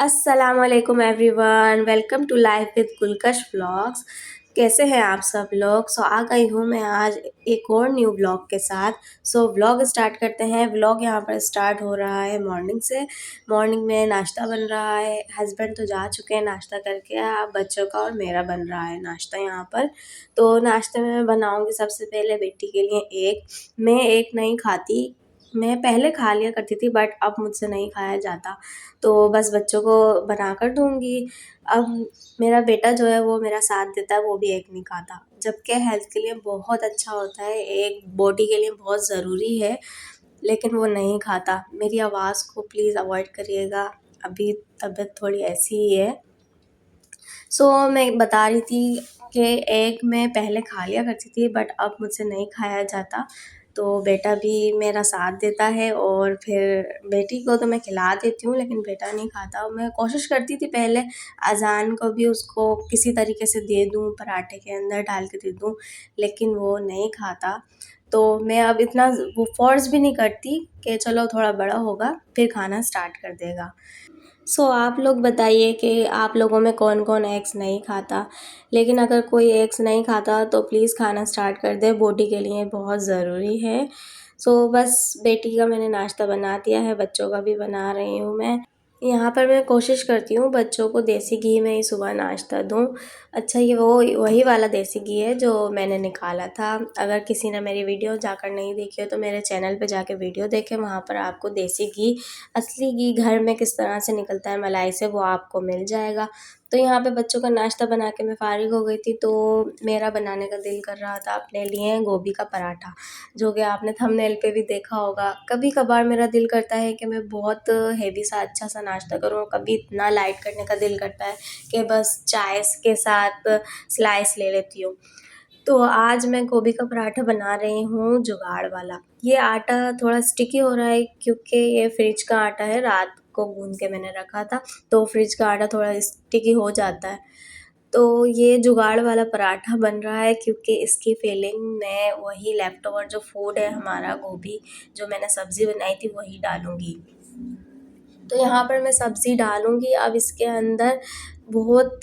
अस्सलामुअलैकुम everyone, welcome to life with Gulkash vlogs. कैसे हैं आप सब लोग। आ गई हूँ मैं आज एक और न्यू व्लॉग के साथ। व्लॉग स्टार्ट करते हैं। व्लॉग यहाँ पर स्टार्ट हो रहा है मॉर्निंग से। मॉर्निंग में नाश्ता बन रहा है। हस्बैंड तो जा चुके हैं नाश्ता करके, अब बच्चों का और मेरा बन रहा है नाश्ता यहाँ पर। तो नाश्ते में मैं बनाऊँगी सबसे पहले बेटी के लिए एग। मैं एग नहीं खाती, मैं पहले खा लिया करती थी बट अब मुझसे नहीं खाया जाता, तो बस बच्चों को बना कर दूँगी। अब मेरा बेटा जो है वो मेरा साथ देता है, वो भी एग नहीं खाता, जबकि हेल्थ के लिए बहुत अच्छा होता है, एग बॉडी के लिए बहुत ज़रूरी है, लेकिन वो नहीं खाता। मेरी आवाज़ को प्लीज़ अवॉइड करिएगा, अभी तबीयत थोड़ी ऐसी ही है। मैं बता रही थी कि एग मैं पहले खा लिया करती थी बट अब मुझसे नहीं खाया जाता, तो बेटा भी मेरा साथ देता है और फिर बेटी को तो मैं खिला देती हूँ लेकिन बेटा नहीं खाता। मैं कोशिश करती थी पहले अज़ान को भी उसको किसी तरीके से दे दूँ, पराठे के अंदर डाल के दे दूँ, लेकिन वो नहीं खाता। तो मैं अब इतना वो फ़ोर्स भी नहीं करती कि चलो थोड़ा बड़ा होगा फिर खाना स्टार्ट कर देगा। आप लोग बताइए कि आप लोगों में कौन कौन एग्स नहीं खाता, लेकिन अगर कोई एग्स नहीं खाता तो प्लीज़ खाना स्टार्ट कर दे, बॉडी के लिए बहुत ज़रूरी है। बस बेटी का मैंने नाश्ता बना दिया है, बच्चों का भी बना रही हूँ मैं। यहाँ पर मैं कोशिश करती हूँ बच्चों को देसी घी में ही सुबह नाश्ता दूँ। अच्छा, ये वो वही वाला देसी घी है जो मैंने निकाला था। अगर किसी ने मेरी वीडियो जाकर नहीं देखी हो तो मेरे चैनल पे जाके वीडियो देखें, वहाँ पर आपको देसी घी, असली घी घर में किस तरह से निकलता है मलाई से, वो आपको मिल जाएगा। तो यहाँ पे बच्चों का नाश्ता बना के मैं फ़ारिग हो गई थी, तो मेरा बनाने का दिल कर रहा था अपने लिए गोभी का पराठा, जो कि आपने थंबनेल पे भी देखा होगा। कभी कभार मेरा दिल करता है कि मैं बहुत हेवी सा अच्छा सा नाश्ता करूँ, कभी इतना लाइट करने का दिल करता है कि बस चाय के साथ स्लाइस ले लेती हूँ। तो आज मैं गोभी का पराठा बना रही हूँ जुगाड़ वाला। ये आटा थोड़ा स्टिकी हो रहा है क्योंकि ये फ्रिज का आटा है, रात को गूंद के मैंने रखा था, तो फ्रिज का आटा थोड़ा स्टिकी हो जाता है। तो ये जुगाड़ वाला पराठा बन रहा है क्योंकि इसकी फिलिंग में वही लेफ़्ट ओवर जो फूड है हमारा, गोभी जो मैंने सब्ज़ी बनाई थी वही डालूँगी। तो यहाँ पर मैं सब्ज़ी डालूँगी। अब इसके अंदर बहुत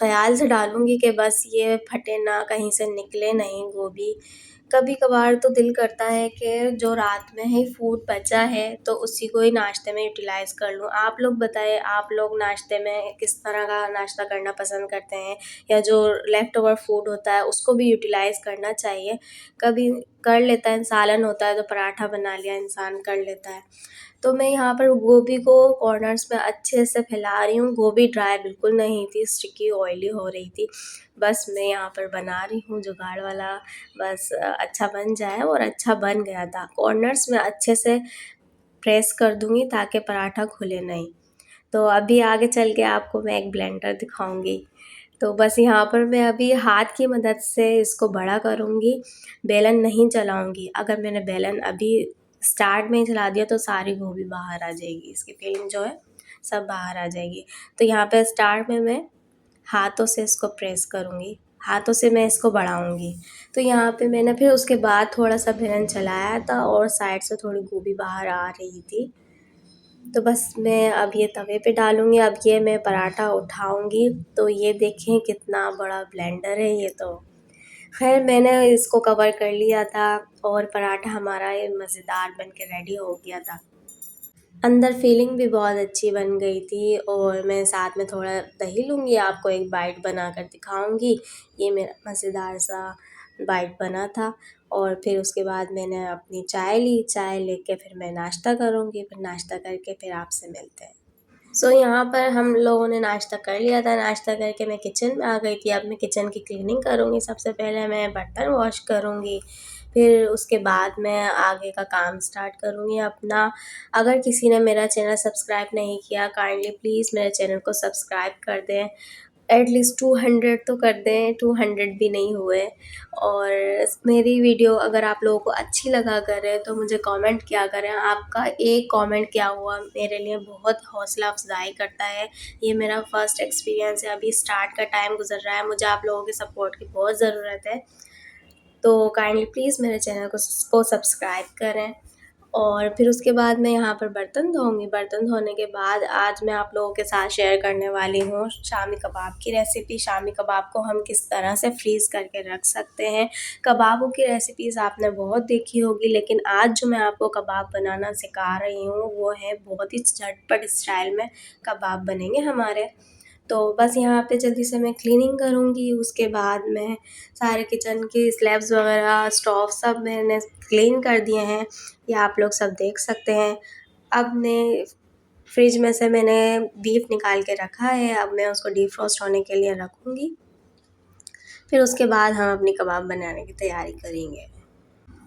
ख़याल से डालूँगी कि बस ये फटे ना, कहीं से निकले नहीं गोभी। कभी कभार तो दिल करता है कि जो रात में ही फूड बचा है तो उसी को ही नाश्ते में यूटिलाइज़ कर लूँ। आप लोग बताएं, आप लोग नाश्ते में किस तरह का नाश्ता करना पसंद करते हैं, या जो लेफ़्ट ओवर फूड होता है उसको भी यूटिलाइज़ करना चाहिए। कभी कर लेता है, सालन होता है तो पराठा बना लिया इंसान, कर लेता है। तो मैं यहाँ पर गोभी को कॉर्नर्स में अच्छे से फैला रही हूँ। गोभी ड्राई बिल्कुल नहीं थी, स्टिकी ऑयली हो रही थी। बस मैं यहाँ पर बना रही हूँ जुगाड़ वाला, बस अच्छा बन जाए, और अच्छा बन गया था। कॉर्नर्स में अच्छे से प्रेस कर दूँगी ताकि पराठा खुले नहीं। तो अभी आगे चल के आपको मैं एक ब्लेंडर दिखाऊँगी। तो बस यहाँ पर मैं अभी हाथ की मदद से इसको बड़ा करूँगी, बेलन नहीं चलाऊँगी। अगर मैंने बेलन अभी स्टार्ट में ही चला दिया तो सारी गोभी बाहर आ जाएगी, इसकी फीलिंग जो है सब बाहर आ जाएगी। तो यहाँ पे स्टार्ट में मैं हाथों से इसको प्रेस करूँगी, हाथों से मैं इसको बढ़ाऊँगी। तो यहाँ पे मैंने फिर उसके बाद थोड़ा सा बेलन चलाया था और साइड से थोड़ी गोभी बाहर आ रही थी। तो बस मैं अब ये तवे पे डालूँगी। अब ये मैं पराठा उठाऊँगी, तो ये देखें कितना बड़ा ब्लेंडर है ये तो। ख़ैर मैंने इसको कवर कर लिया था और पराठा हमारा ये मज़ेदार बन के रेडी हो गया था। अंदर फीलिंग भी बहुत अच्छी बन गई थी, और मैं साथ में थोड़ा दही लूँगी, आपको एक बाइट बनाकर दिखाऊँगी। ये मेरा मज़ेदार सा बाइट बना था, और फिर उसके बाद मैंने अपनी चाय ली, चाय लेके फिर मैं नाश्ता करूँगी, फिर नाश्ता करके फिर आपसे मिलते हैं। यहाँ पर हम लोगों ने नाश्ता कर लिया था, नाश्ता करके मैं किचन में आ गई थी। अब मैं किचन की क्लीनिंग करूँगी, सबसे पहले मैं बर्तन वॉश करूँगी, फिर उसके बाद मैं आगे का काम स्टार्ट करूँगी अपना। अगर किसी ने मेरा चैनल सब्सक्राइब नहीं किया, काइंडली प्लीज़ मेरे चैनल को सब्सक्राइब कर दें, एटलीस्ट 200 तो कर दें, 200 भी नहीं हुए। और मेरी वीडियो अगर आप लोगों को अच्छी लगा करे तो मुझे कमेंट किया करें। आपका एक कमेंट किया हुआ मेरे लिए बहुत हौसला अफजाई करता है। ये मेरा फर्स्ट एक्सपीरियंस है, अभी स्टार्ट का टाइम गुजर रहा है, मुझे आप लोगों के सपोर्ट की बहुत ज़रूरत है। तो काइंडली प्लीज़ मेरे चैनल को सब्सक्राइब करें, और फिर उसके बाद मैं यहाँ पर बर्तन धोऊँगी। बर्तन धोने के बाद आज मैं आप लोगों के साथ शेयर करने वाली हूँ शामी कबाब की रेसिपी। शामी कबाब को हम किस तरह से फ्रीज़ करके रख सकते हैं। कबाबों की रेसिपीज़ आपने बहुत देखी होगी, लेकिन आज जो मैं आपको कबाब बनाना सिखा रही हूँ वो है बहुत ही झटपट स्टाइल में कबाब बनेंगे हमारे। तो बस यहाँ पे जल्दी से मैं क्लीनिंग करूँगी, उसके बाद मैं सारे किचन की स्लैब्स वगैरह, स्टोव सब मैंने क्लीन कर दिए हैं। ये आप लोग सब देख सकते हैं। अब मैं फ्रिज में से मैंने बीफ निकाल के रखा है, अब मैं उसको डीफ्रॉस्ट होने के लिए रखूँगी। फिर उसके बाद हम अपनी कबाब बनाने की तैयारी करेंगे।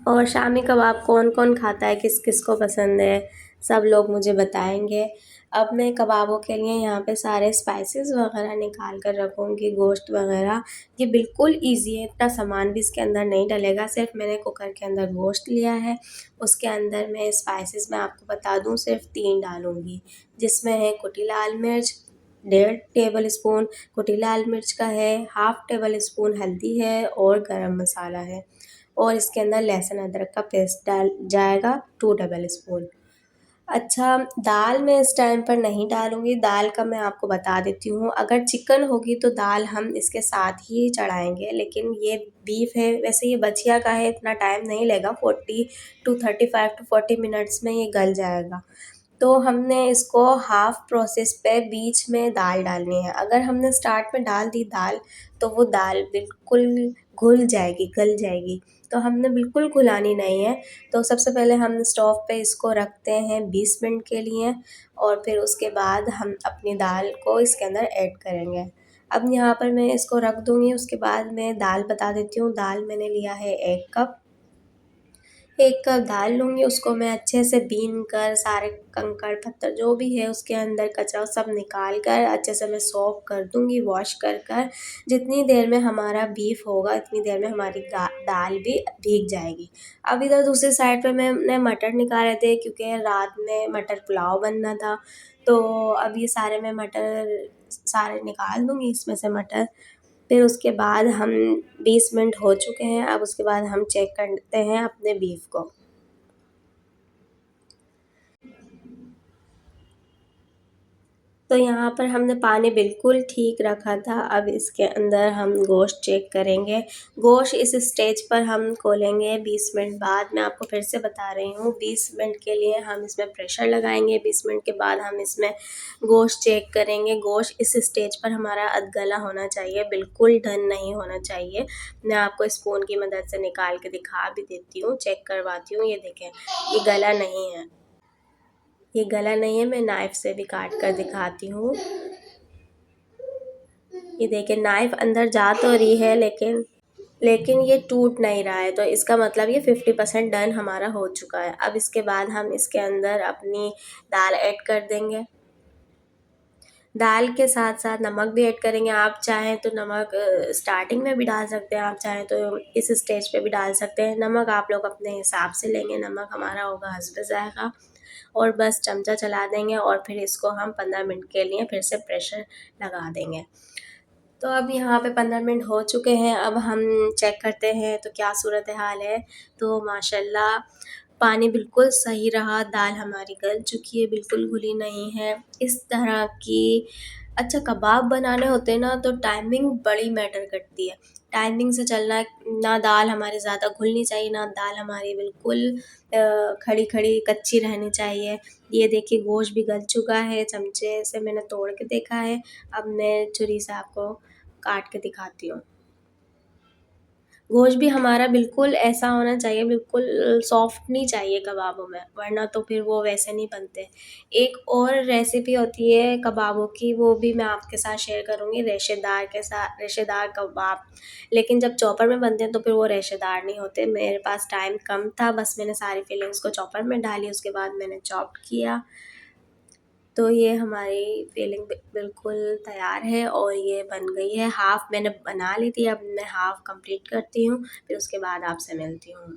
और शामी कबाब कौन-कौन खाता है, किस-किस को पसंद है, सब लोग मुझे बताएँगे। अब मैं कबाबों के लिए यहाँ पे सारे स्पाइसेस वगैरह निकाल कर रखूँगी, गोश्त वगैरह। ये बिल्कुल ईज़ी है, इतना सामान भी इसके अंदर नहीं डलेगा, सिर्फ मैंने कुकर के अंदर गोश्त लिया है। उसके अंदर मैं स्पाइसेस मैं आपको बता दूँ सिर्फ 3 डालूँगी, जिसमें है कुटी लाल मिर्च, 1.5 टेबल स्पून कुटी लाल मिर्च का है, हाफ़ टेबल स्पून हल्दी है और गरम मसाला है। और इसके अंदर लहसुन अदरक का पेस्ट डाल जाएगा 2 टेबल स्पून। अच्छा, दाल मैं इस टाइम पर नहीं डालूँगी, दाल का मैं आपको बता देती हूँ। अगर चिकन होगी तो दाल हम इसके साथ ही चढ़ाएँगे, लेकिन ये बीफ है, वैसे ये बछिया का है, इतना टाइम नहीं लेगा, 40 टू 35 टू 40 मिनट्स में ये गल जाएगा। तो हमने इसको हाफ़ प्रोसेस पे बीच में दाल डालनी है। अगर हमने स्टार्ट में डाल दी दाल, तो वो दाल बिल्कुल घुल जाएगी, गल जाएगी। तो हमने बिल्कुल घुलानी नहीं है। तो सबसे पहले हम स्टोव पे इसको रखते हैं 20 मिनट के लिए और फिर उसके बाद हम अपनी दाल को इसके अंदर ऐड करेंगे। अब यहाँ पर मैं इसको रख दूँगी, उसके बाद मैं दाल बता देती हूँ। दाल मैंने लिया है 1 कप। 1 कप दाल लूँगी, उसको मैं अच्छे से बीन कर सारे कंकड़-पत्थर जो भी है उसके अंदर कचरा सब निकाल कर अच्छे से मैं सोक कर दूँगी, वॉश कर। जितनी देर में हमारा बीफ होगा इतनी देर में हमारी दाल भी भीग जाएगी। अब इधर दूसरी साइड पे मैंने मटर निकाले थे, क्योंकि रात में मटर पुलाव बनना था। तो अब ये सारे मैं मटर सारे निकाल दूँगी इसमें से मटर। फिर उसके बाद हम 20 मिनट हो चुके हैं, अब उसके बाद हम चेक करते हैं अपने बीफ को। तो यहाँ पर हमने पानी बिल्कुल ठीक रखा था, अब इसके अंदर हम गोश्त चेक करेंगे। गोश्त इस स्टेज पर हम खोलेंगे 20 मिनट बाद, मैं आपको फिर से बता रही हूँ 20 मिनट के लिए हम इसमें प्रेशर लगाएँगे, 20 मिनट के बाद हम इसमें गोश्त चेक करेंगे। गोश्त इस स्टेज पर हमारा अधगला होना चाहिए, बिल्कुल डन नहीं होना चाहिए। मैं आपको स्पून की मदद से निकाल के दिखा भी देती हूँ, चेक करवाती हूँ, ये देखें, ये गला नहीं है। ये गला नहीं है, मैं नाइफ़ से भी काट कर दिखाती हूँ। ये देखिए नाइफ़ अंदर जा तो रही है, लेकिन ये टूट नहीं रहा है, तो इसका मतलब ये 50% डन हमारा हो चुका है। अब इसके बाद हम इसके अंदर अपनी दाल ऐड कर देंगे। दाल के साथ-साथ नमक भी ऐड करेंगे, आप चाहें तो नमक स्टार्टिंग में भी डाल सकते हैं, आप चाहें तो इस स्टेज पे भी डाल सकते हैं। नमक आप लोग अपने हिसाब से लेंगे, नमक हमारा होगा हस्ब ज़ायक़ा। और बस चमचा चला देंगे और फिर इसको हम 15 मिनट के लिए फिर से प्रेशर लगा देंगे। तो अब यहाँ पे 15 मिनट हो चुके हैं, अब हम चेक करते हैं तो क्या सूरत हाल है। तो माशाल्लाह पानी बिल्कुल सही रहा, दाल हमारी गल चुकी है, बिल्कुल घुली नहीं है। इस तरह की अच्छा कबाब बनाने होते हैं ना तो टाइमिंग बड़ी मैटर करती है। टाइमिंग से चलना है, ना दाल हमारी ज़्यादा घुलनी चाहिए, ना दाल हमारी बिल्कुल खड़ी-खड़ी कच्ची रहनी चाहिए। ये देखिए गोश्त भी गल चुका है, चमचे से मैंने तोड़ के देखा है। अब मैं छुरी से आपको काट के दिखाती हूँ। गोश्त भी हमारा बिल्कुल ऐसा होना चाहिए, बिल्कुल सॉफ्ट नहीं चाहिए कबाबों में, वरना तो फिर वो वैसे नहीं बनते। एक और रेसिपी होती है कबाबों की, वो भी मैं आपके साथ शेयर करूँगी, रेशेदार कबाब। लेकिन जब चॉपर में बनते हैं तो फिर वो रेशेदार नहीं होते। मेरे पास टाइम कम था, बस मैंने सारी फिलिंग्स को चॉपर में डाली, उसके बाद मैंने चॉप्ड किया। तो ये हमारी फिलिंग बिल्कुल तैयार है और ये बन गई है। हाफ़ मैंने बना ली थी, अब मैं हाफ़ कंप्लीट करती हूँ, फिर उसके बाद आपसे मिलती हूँ।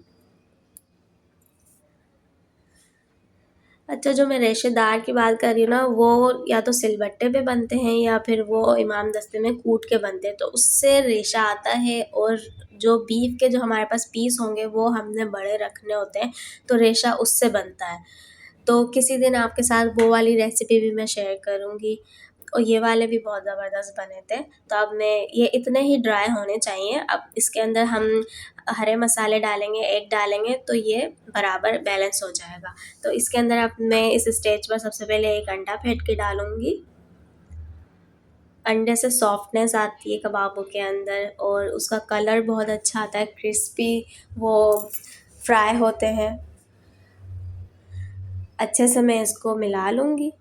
अच्छा, जो मैं रेशेदार की बात कर रही हूँ ना, वो या तो सिलबट्टे पे बनते हैं या फिर वो इमाम दस्ते में कूट के बनते हैं, तो उससे रेशा आता है। और जो बीफ के जो हमारे पास पीस होंगे वो हमने बड़े रखने होते हैं, तो रेशा उससे बनता है। तो किसी दिन आपके साथ वो वाली रेसिपी भी मैं शेयर करूँगी। और ये वाले भी बहुत ज़बरदस्त बने थे। तो अब मैं ये इतने ही ड्राई होने चाहिए। अब इसके अंदर हम हरे मसाले डालेंगे, एग डालेंगे, तो ये बराबर बैलेंस हो जाएगा। तो इसके अंदर अब मैं इस स्टेज पर सबसे पहले एक अंडा फेंट के डालूँगी। अंडे से सॉफ्टनेस आती है कबाबों के अंदर और उसका कलर बहुत अच्छा आता है, क्रिस्पी वो फ्राई होते हैं। अच्छे से मैं इसको मिला लूँगी।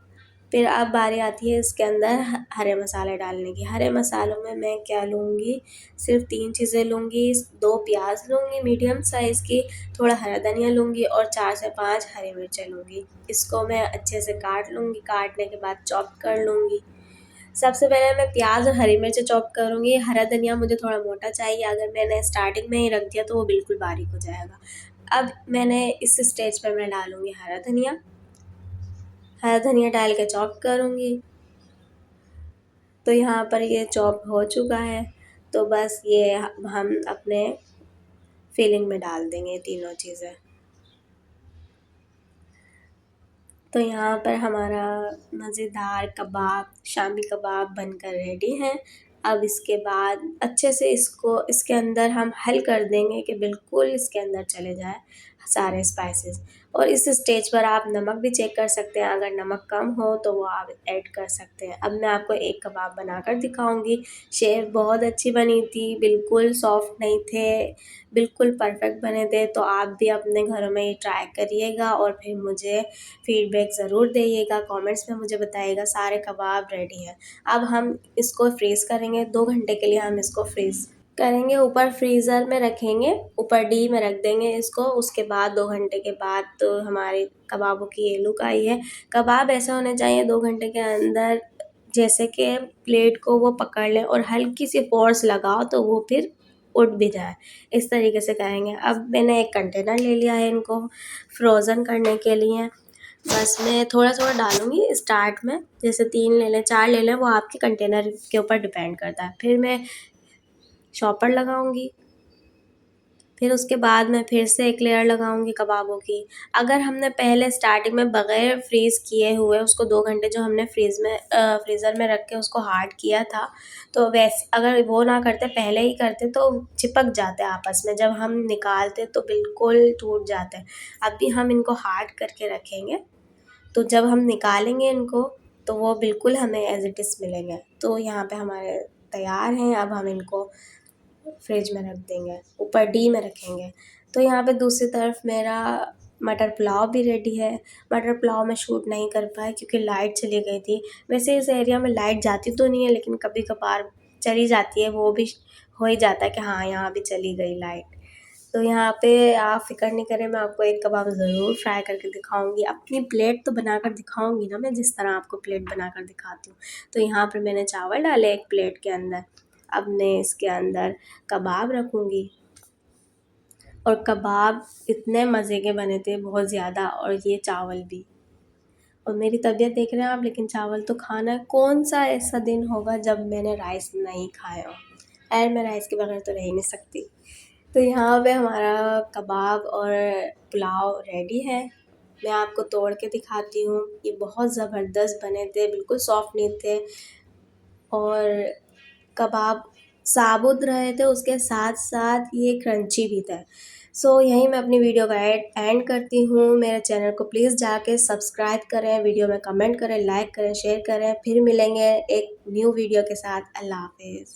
फिर अब बारी आती है इसके अंदर हरे मसाले डालने की। हरे मसालों में मैं क्या लूँगी, सिर्फ 3 चीज़ें लूँगी। 2 प्याज लूँगी मीडियम साइज़ की, थोड़ा हरा धनिया लूँगी और 4 से 5 हरी मिर्चें लूँगी। इसको मैं अच्छे से काट लूँगी, काटने के बाद चॉप कर लूँगी। सबसे पहले मैं प्याज और हरी मिर्च चॉप करूँगी। हरा धनिया मुझे थोड़ा मोटा चाहिए, अगर मैंने स्टार्टिंग में ही रख दिया तो वो बिल्कुल बारीक हो जाएगा। अब मैंने इस स्टेज पे मैं डालूँगी हरा धनिया डाल के चॉप करूँगी। तो यहाँ पर ये चॉप हो चुका है, तो बस ये हम अपने फिलिंग में डाल देंगे तीनों चीज़ें। तो यहाँ पर हमारा मज़ेदार कबाब, शामी कबाब बनकर रेडी है। अब इसके बाद अच्छे से इसको इसके अंदर हम हल कर देंगे कि बिल्कुल इसके अंदर चले जाए सारे स्पाइसेस। और इस स्टेज पर आप नमक भी चेक कर सकते हैं, अगर नमक कम हो तो वो आप ऐड कर सकते हैं। अब मैं आपको एक कबाब बनाकर दिखाऊंगी। शेप बहुत अच्छी बनी थी, बिल्कुल सॉफ्ट नहीं थे, बिल्कुल परफेक्ट बने थे। तो आप भी अपने घरों में ये ट्राई करिएगा और फिर मुझे फीडबैक ज़रूर दीजिएगा, कमेंट्स में मुझे बताइएगा। सारे कबाब रेडी हैं। अब हम इसको फ्रीज़ करेंगे, 2 घंटे के लिए हम इसको फ्रीज़ करेंगे। ऊपर फ्रीज़र में रखेंगे, ऊपर डी में रख देंगे इसको। उसके बाद 2 घंटे के बाद तो हमारे कबाबों की ये लुक आई है। कबाब ऐसे होने चाहिए 2 घंटे के अंदर जैसे कि प्लेट को वो पकड़ लें और हल्की सी फोर्स लगाओ तो वो फिर उठ भी जाए। इस तरीके से करेंगे। अब मैंने एक कंटेनर ले लिया है इनको फ्रोज़न करने के लिए। बस मैं थोड़ा-थोड़ा डालूँगी स्टार्ट में, जैसे 3 ले लें, 4 ले लें, वो आपके कंटेनर के ऊपर डिपेंड करता है। फिर मैं चॉपर लगाऊँगी, फिर उसके बाद मैं फिर से एक लेयर लगाऊँगी कबाबों की। अगर हमने पहले स्टार्टिंग में बग़ैर फ्रीज़ किए हुए उसको 2 घंटे जो हमने फ्रीज़र में रख के उसको हार्ड किया था, तो अगर वो ना करते, पहले ही करते तो चिपक जाते आपस में, जब हम निकालते तो बिल्कुल टूट जाते। अभी हम इनको हार्ड करके रखेंगे, तो जब हम निकालेंगे इनको तो वो बिल्कुल हमें एज़ इट इज़ मिलेंगे। तो यहाँ पे हमारे तैयार हैं। अब हम इनको फ्रिज में रख देंगे, ऊपर डी में रखेंगे। तो यहाँ पे दूसरी तरफ मेरा मटर पुलाव भी रेडी है। मटर पुलाव मैं शूट नहीं कर पाई क्योंकि लाइट चली गई थी। वैसे इस एरिया में लाइट जाती तो नहीं है, लेकिन कभी कभार चली जाती है, वो भी हो ही जाता है कि हाँ यहाँ भी चली गई लाइट। तो यहाँ पे आप फ़िक्र नहीं करें, मैं आपको एक कबाब ज़रूर फ्राई करके दिखाऊँगी। अपनी प्लेट तो बनाकर दिखाऊँगी ना मैं, जिस तरह आपको प्लेट बनाकर दिखाती हूँ। तो यहाँ पर मैंने चावल डाले एक प्लेट के अंदर। अब मैं इसके अंदर कबाब रखूँगी और कबाब इतने मज़े के बने थे, बहुत ज़्यादा, और ये चावल भी। और मेरी तबीयत देख रहे हैं आप, लेकिन चावल तो खाना है। कौन-सा ऐसा दिन होगा जब मैंने राइस नहीं खाया हो? खैर मैं राइस के बगैर तो रह ही नहीं सकती। तो यहाँ पे हमारा कबाब और पुलाव रेडी है। मैं आपको तोड़ के दिखाती हूँ। ये बहुत ज़बरदस्त बने थे, बिल्कुल सॉफ्ट नहीं थे और कबाब साबुत रहे थे, उसके साथ-साथ ये क्रंची भी थे। सो यहीं मैं अपनी वीडियो का एंड करती हूँ। मेरे चैनल को प्लीज़ जाके सब्सक्राइब करें, वीडियो में कमेंट करें, लाइक करें, शेयर करें। फिर मिलेंगे एक न्यू वीडियो के साथ। अल्लाह हाफ़िज़।